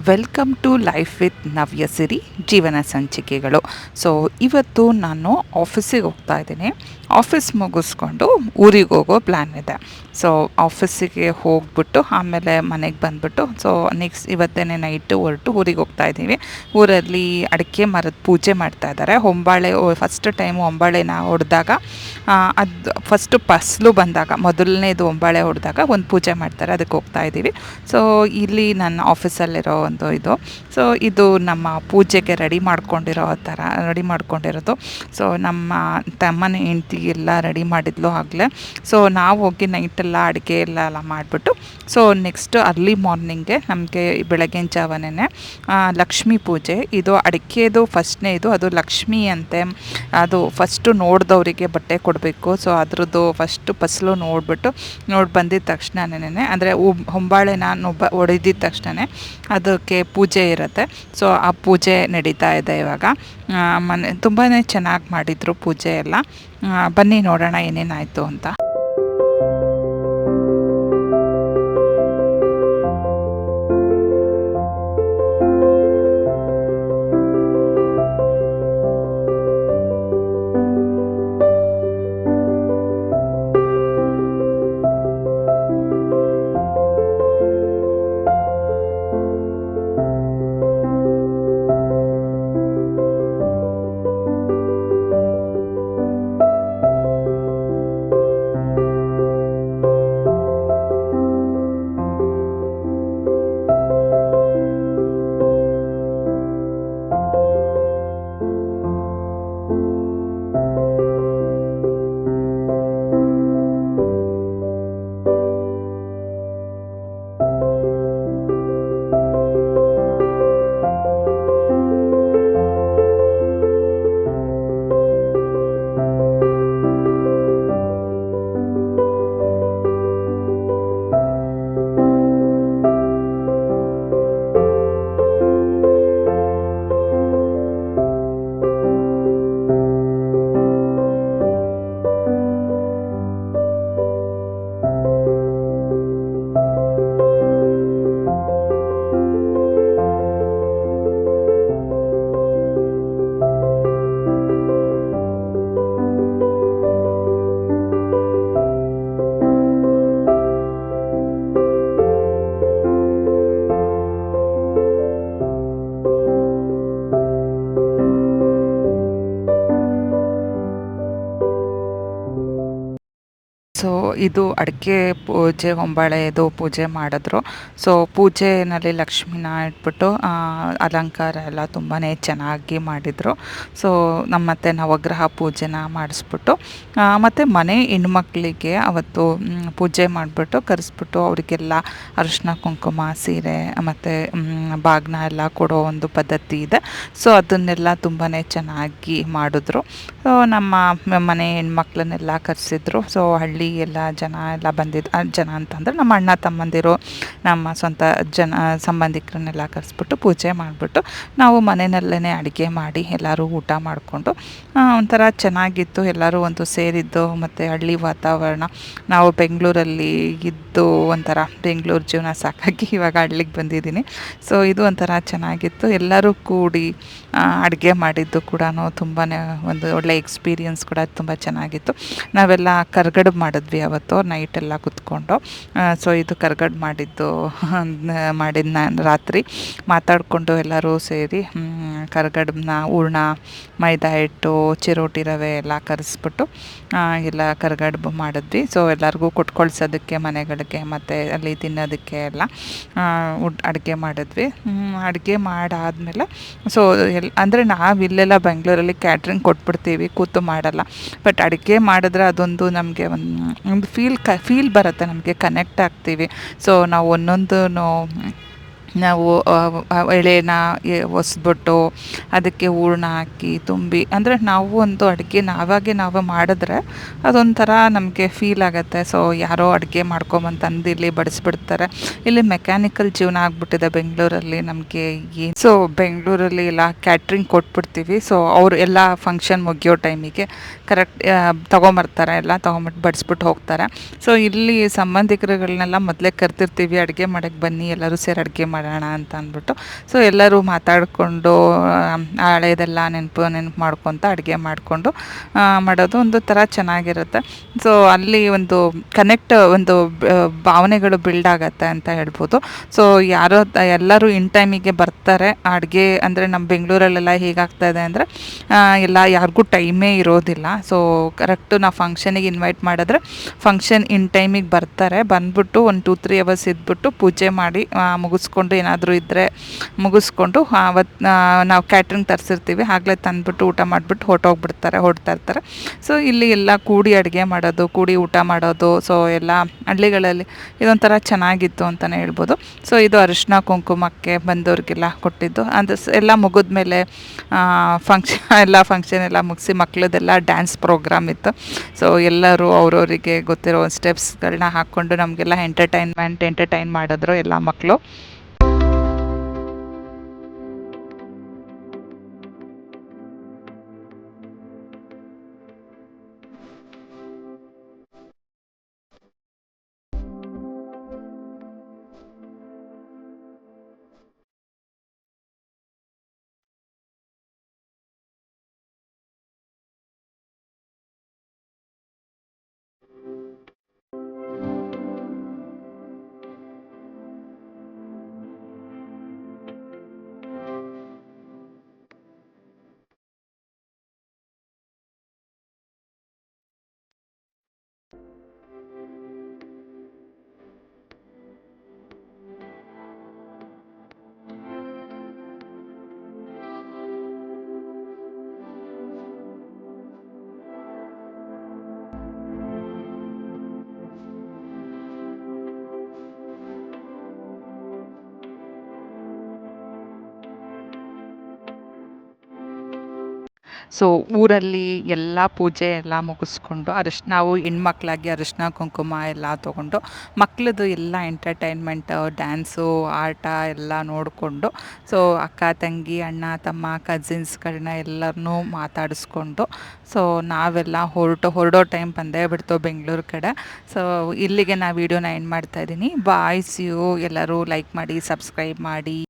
Welcome to life with ನವ್ಯಸಿರಿ ಜೀವನ ಸಂಚಿಕೆಗಳು. So ಇವತ್ತು ನಾನು ಆಫೀಸಿಗೆ ಹೋಗ್ತಾ ಇದ್ದೀನಿ. ಆಫೀಸ್ ಮುಗಿಸ್ಕೊಂಡು ಊರಿಗೆ ಹೋಗೋ ಪ್ಲ್ಯಾನ್ ಇದೆ. ಸೊ ಆಫೀಸಿಗೆ ಹೋಗ್ಬಿಟ್ಟು ಆಮೇಲೆ ಮನೆಗೆ ಬಂದುಬಿಟ್ಟು ಸೊ ನೆಕ್ಸ್ಟ್ ಇವತ್ತೇನೆ ನೈಟು ಹೊರಟು ಊರಿಗೆ ಹೋಗ್ತಾ ಇದ್ದೀವಿ. ಊರಲ್ಲಿ ಅಡಿಕೆ ಮರದ ಪೂಜೆ ಮಾಡ್ತಾ ಇದ್ದಾರೆ. ಹೊಂಬಾಳೆ ಫಸ್ಟ್ ಟೈಮು ಹೊಂಬಾಳೆನ ಹೊಡೆದಾಗ ಅದು ಫಸ್ಟು ಫಸಲು ಬಂದಾಗ ಮೊದಲನೇದು ಹೊಂಬಾಳೆ ಹೊಡೆದಾಗ ಒಂದು ಪೂಜೆ ಮಾಡ್ತಾರೆ, ಅದಕ್ಕೆ ಹೋಗ್ತಾ ಇದ್ದೀವಿ. ಸೊ ಇಲ್ಲಿ ನನ್ನ ಆಫೀಸಲ್ಲಿರೋ ಒಂದು ಇದು. ಸೊ ಇದು ನಮ್ಮ ಪೂಜೆಗೆ ರೆಡಿ ಮಾಡ್ಕೊಂಡಿರೋದು. ಸೊ ನಮ್ಮ ತಮ್ಮನ ಹೆಂಡ್ತಿ ಎಲ್ಲ ರೆಡಿ ಮಾಡಿದ್ಲು ಆಗಲೇ. ಸೊ ನಾವು ಹೋಗಿ ನೈಟೆಲ್ಲ ಅಡುಗೆ ಎಲ್ಲ ಮಾಡಿಬಿಟ್ಟು ಸೊ ನೆಕ್ಸ್ಟ್ ಅರ್ಲಿ ಮಾರ್ನಿಂಗ್ಗೆ ನಮಗೆ ಬೆಳಗಿನ ಜಾವನೇ ಲಕ್ಷ್ಮೀ ಪೂಜೆ. ಇದು ಅಡಿಕೆದು ಫಸ್ಟ್ನೇ ಇದು, ಅದು ಲಕ್ಷ್ಮಿ ಅಂತೆ. ಅದು ಫಸ್ಟು ನೋಡಿದವರಿಗೆ ಬಟ್ಟೆ ಕೊಡಬೇಕು. ಸೊ ಅದ್ರದ್ದು ಫಸ್ಟು ಫಸಲು ನೋಡಿ ಬಂದಿದ್ದ ತಕ್ಷಣನೇ ಅಂದರೆ ಹೊಂಬಾಳೆನ ಹೊಡೆದಿದ್ದ ತಕ್ಷಣ ಅದಕ್ಕೆ ಪೂಜೆ ಇರುತ್ತೆ. ಸೊ ಆ ಪೂಜೆ ನಡೀತಾ ಇದೆ ಇವಾಗ. ತುಂಬಾ ಚೆನ್ನಾಗಿ ಮಾಡಿದರು ಪೂಜೆ ಎಲ್ಲ. ಬನ್ನಿ ನೋಡೋಣ ಏನೇನಾಯಿತು ಅಂತ. ಸೊ ಇದು ಅಡಿಕೆ ಪೂಜೆ, ಹೊಂಬಾಳೆದು ಪೂಜೆ ಮಾಡಿದ್ರು. ಸೊ ಪೂಜೆಯಲ್ಲಿ ಲಕ್ಷ್ಮಿನ ಇಟ್ಬಿಟ್ಟು ಅಲಂಕಾರ ಎಲ್ಲ ತುಂಬಾ ಚೆನ್ನಾಗಿ ಮಾಡಿದರು. ಸೊ ಮತ್ತೆ ನವಗ್ರಹ ಪೂಜೆನ ಮಾಡಿಸ್ಬಿಟ್ಟು ಮತ್ತು ಮನೆ ಹೆಣ್ಮಕ್ಳಿಗೆ ಅವತ್ತು ಪೂಜೆ ಮಾಡಿಬಿಟ್ಟು ಕರೆಸ್ಬಿಟ್ಟು ಅವರಿಗೆಲ್ಲ ಅರಿಶಿನ ಕುಂಕುಮ ಸೀರೆ ಮತ್ತು ಬಾಗಿನ ಎಲ್ಲ ಕೊಡೋ ಒಂದು ಪದ್ಧತಿ ಇದೆ. ಸೊ ಅದನ್ನೆಲ್ಲ ತುಂಬಾ ಚೆನ್ನಾಗಿ ಮಾಡಿದ್ರು. ಸೊ ನಮ್ಮ ಮನೆ ಹೆಣ್ಮಕ್ಳನ್ನೆಲ್ಲ ಕರೆಸಿದ್ರು. ಸೊ ಹಳ್ಳಿ ಎಲ್ಲ ಜನ ಎಲ್ಲ ಜನ ಅಂತಂದರೆ ನಮ್ಮ ಅಣ್ಣ ತಮ್ಮಂದಿರು, ನಮ್ಮ ಸ್ವಂತ ಸಂಬಂಧಿಕರನ್ನೆಲ್ಲ ಕರೆಸ್ಬಿಟ್ಟು ಪೂಜೆ ಮಾಡಿಬಿಟ್ಟು ನಾವು ಮನೆಯಲ್ಲೇ ಅಡುಗೆ ಮಾಡಿ ಎಲ್ಲರೂ ಊಟ ಮಾಡಿಕೊಂಡು ಒಂಥರ ಚೆನ್ನಾಗಿತ್ತು. ಎಲ್ಲರೂ ಒಂದು ಸೇರಿದ್ದು ಮತ್ತು ಹಳ್ಳಿ ವಾತಾವರಣ. ನಾವು ಬೆಂಗಳೂರಲ್ಲಿ ಇದ್ದು ಒಂಥರ ಬೆಂಗಳೂರು ಜೀವನ ಸಾಕಾಗಿ ಇವಾಗ ಹಳ್ಳಿಗೆ ಬಂದಿದ್ದೀನಿ. ಸೊ ಇದು ಒಂಥರ ಚೆನ್ನಾಗಿತ್ತು. ಎಲ್ಲರೂ ಕೂಡಿ ಅಡುಗೆ ಮಾಡಿದ್ದು ಕೂಡ ತುಂಬಾ ಒಂದು ಒಳ್ಳೆ ಎಕ್ಸ್ಪೀರಿಯನ್ಸ್ ಕೂಡ ತುಂಬ ಚೆನ್ನಾಗಿತ್ತು. ನಾವೆಲ್ಲ ಕರ್ಗಡುಬು ಮಾಡಿದ್ವಿ ಅವತ್ತು ನೈಟೆಲ್ಲ ಕೂತ್ಕೊಂಡು. ಸೊ ಇದು ಕರ್ಗಡುಬು ಮಾಡಿದ್ದು ನಾನು ರಾತ್ರಿ ಮಾತಾಡಿಕೊಂಡು ಎಲ್ಲರೂ ಸೇರಿ ಕರ್ಗಡುಬನ್ನ ಹೂರ್ಣ, ಮೈದಾ ಹಿಟ್ಟು, ಚಿರೋಟಿ ರವೆ ಎಲ್ಲ ಕರೆಸ್ಬಿಟ್ಟು ಎಲ್ಲ ಕರ್ಗಡುಬು ಮಾಡಿದ್ವಿ. ಸೊ ಎಲ್ಲರಿಗೂ ಕೊಟ್ಕೊಳ್ಸೋದಕ್ಕೆ ಮನೆಗಳಿಗೆ ಮತ್ತು ಅಲ್ಲಿ ತಿನ್ನೋದಕ್ಕೆ ಎಲ್ಲ ಅಡುಗೆ ಮಾಡಿದ್ವಿ. ಅಡುಗೆ ಮಾಡಾದಮೇಲೆ ಸೊ ಅಂದರೆ ನಾವು ಇಲ್ಲೆಲ್ಲ ಬೆಂಗಳೂರಲ್ಲಿ ಕ್ಯಾಟ್ರಿಂಗ್ ಕೊಟ್ಬಿಡ್ತೀವಿ, ಕೂತು ಮಾಡಲ್ಲ. ಬಟ್ ಅಡುಗೆ ಮಾಡಿದ್ರೆ ಅದೊಂದು ನಮಗೆ ಒಂದು ಫೀಲ್ ಬರುತ್ತೆ, ನಮಗೆ ಕನೆಕ್ಟ್ ಆಗ್ತೀವಿ. ಸೊ ನಾವು ಒಂದೊಂದು ನಾವು ಎಳೆನ ಒಸ್ಬಿಟ್ಟು ಅದಕ್ಕೆ ಹೂರ್ಣ ಹಾಕಿ ತುಂಬಿ ಅಂದರೆ ನಾವು ಒಂದು ಅಡುಗೆ ನಾವೇ ಮಾಡಿದ್ರೆ ಅದೊಂಥರ ನಮಗೆ ಫೀಲ್ ಆಗುತ್ತೆ. ಸೊ ಯಾರೋ ಅಡುಗೆ ಮಾಡ್ಕೊಂಬಂದು ಇಲ್ಲಿ ಬಡಿಸ್ಬಿಡ್ತಾರೆ. ಇಲ್ಲಿ ಮೆಕ್ಯಾನಿಕಲ್ ಜೀವನ ಆಗಿಬಿಟ್ಟಿದೆ ಬೆಂಗಳೂರಲ್ಲಿ ನಮಗೆ. ಸೊ ಬೆಂಗಳೂರಲ್ಲಿ ಎಲ್ಲ ಕ್ಯಾಟ್ರಿಂಗ್ ಕೊಟ್ಬಿಡ್ತೀವಿ. ಸೊ ಅವರು ಎಲ್ಲ ಫಂಕ್ಷನ್ ಮುಗಿಯೋ ಟೈಮಿಗೆ ಕರೆಕ್ಟ್ ತೊಗೊಂಬರ್ತಾರೆ, ಎಲ್ಲ ತೊಗೊಂಬಿಟ್ಟು ಬಡಿಸ್ಬಿಟ್ಟು ಹೋಗ್ತಾರೆ. ಸೊ ಇಲ್ಲಿ ಸಂಬಂಧಿಕರುಗಳನ್ನೆಲ್ಲ ಮೊದಲೇ ಕರ್ತಿರ್ತೀವಿ, ಅಡುಗೆ ಮಾಡೋಕ್ಕೆ ಬನ್ನಿ ಎಲ್ಲರೂ ಸೇರಿ ಅಡುಗೆ ಮಾಡೋಣ ಮಾಡೋಣ ಅಂತ ಅಂದ್ಬಿಟ್ಟು. ಸೊ ಎಲ್ಲರೂ ಮಾತಾಡಿಕೊಂಡು ಹಳೇದೆಲ್ಲ ನೆನಪು ಮಾಡ್ಕೊತ ಅಡುಗೆ ಮಾಡಿಕೊಂಡು ಮಾಡೋದು ಒಂದು ಥರ ಚೆನ್ನಾಗಿರುತ್ತೆ. ಸೊ ಅಲ್ಲಿ ಒಂದು ಒಂದು ಭಾವನೆಗಳು ಬಿಲ್ಡ್ ಆಗತ್ತೆ ಅಂತ ಹೇಳ್ಬೋದು. ಸೊ ಎಲ್ಲರೂ ಇನ್ ಟೈಮಿಗೆ ಬರ್ತಾರೆ. ಅಡುಗೆ ಅಂದರೆ ನಮ್ಮ ಬೆಂಗಳೂರಲ್ಲೆಲ್ಲ ಹೇಗಾಗ್ತಾಯಿದೆ ಅಂದರೆ ಎಲ್ಲ ಯಾರಿಗೂ ಟೈಮೇ ಇರೋದಿಲ್ಲ. ಸೊ ಕರೆಕ್ಟು ನಾವು ಫಂಕ್ಷನಿಗೆ ಇನ್ವೈಟ್ ಮಾಡಿದ್ರೆ ಫಂಕ್ಷನ್ ಇನ್ ಟೈಮಿಗೆ ಬರ್ತಾರೆ. ಬಂದ್ಬಿಟ್ಟು ಒಂದು 2-3 ಅವರ್ಸ್ ಇದ್ಬಿಟ್ಟು ಪೂಜೆ ಮಾಡಿ ಮುಗಿಸ್ಕೊಂಡು ಏನಾದರೂ ಇದ್ದರೆ ಮುಗಿಸ್ಕೊಂಡು ಅವತ್ತು ನಾವು ಕ್ಯಾಟ್ರಿಂಗ್ ತರಿಸಿರ್ತೀವಿ ಆಗಲೇ ತಂದುಬಿಟ್ಟು ಊಟ ಮಾಡಿಬಿಟ್ಟು ಹೊರಡ್ತಾ ಇರ್ತಾರೆ. ಸೊ ಇಲ್ಲಿ ಎಲ್ಲ ಕೂಡಿ ಅಡುಗೆ ಮಾಡೋದು, ಕೂಡಿ ಊಟ ಮಾಡೋದು, ಸೊ ಎಲ್ಲ ಹಳ್ಳಿಗಳಲ್ಲಿ ಇದೊಂಥರ ಚೆನ್ನಾಗಿತ್ತು ಅಂತಲೇ ಹೇಳ್ಬೋದು. ಸೊ ಇದು ಅರಿಶಿನ ಕುಂಕುಮಕ್ಕೆ ಬಂದವ್ರಿಗೆಲ್ಲ ಕೊಟ್ಟಿದ್ದು. ಅದು ಎಲ್ಲ ಮುಗಿದ್ಮೇಲೆ ಫಂಕ್ಷನ್ ಎಲ್ಲ ಮುಗಿಸಿ ಮಕ್ಕಳದೆಲ್ಲ ಡ್ಯಾನ್ಸ್ ಪ್ರೋಗ್ರಾಮ್ ಇತ್ತು. ಸೊ ಎಲ್ಲರೂ ಅವರವರಿಗೆ ಗೊತ್ತಿರೋ ಸ್ಟೆಪ್ಸ್ಗಳನ್ನ ಹಾಕ್ಕೊಂಡು ನಮಗೆಲ್ಲ ಎಂಟರ್ಟೈನ್ ಮಾಡಿದ್ರು ಎಲ್ಲ ಮಕ್ಕಳು. ಸೊ ಊರಲ್ಲಿ ಎಲ್ಲ ಪೂಜೆ ಎಲ್ಲ ಮುಗಿಸ್ಕೊಂಡು ನಾವು ಹೆಣ್ಮಕ್ಳಾಗಿ ಅರಿಶಿನ ಕುಂಕುಮ ಎಲ್ಲ ತೊಗೊಂಡು ಮಕ್ಳದ್ದು ಎಲ್ಲ ಎಂಟರ್ಟೈನ್ಮೆಂಟು, ಡ್ಯಾನ್ಸು, ಆಟ ಎಲ್ಲ ನೋಡಿಕೊಂಡು, ಸೊ ಅಕ್ಕ ತಂಗಿ ಅಣ್ಣ ತಮ್ಮ ಕಸಿನ್ಸ್ಗಳನ್ನ ಎಲ್ಲರನ್ನೂ ಮಾತಾಡಿಸ್ಕೊಂಡು, ಸೊ ನಾವೆಲ್ಲ ಹೊರಡೋ ಟೈಮ್ ಬಂದೇ ಬಿಡ್ತು ಬೆಂಗಳೂರು ಕಡೆ. ಸೊ ಇಲ್ಲಿಗೆ ನಾ ವೀಡಿಯೋನ ಎಂಡ್ ಮಾಡ್ತಾಯಿದ್ದೀನಿ. ಬಾಯ್, ಸಿ ಯು. ಎಲ್ಲರೂ ಲೈಕ್ ಮಾಡಿ, ಸಬ್ಸ್ಕ್ರೈಬ್ ಮಾಡಿ.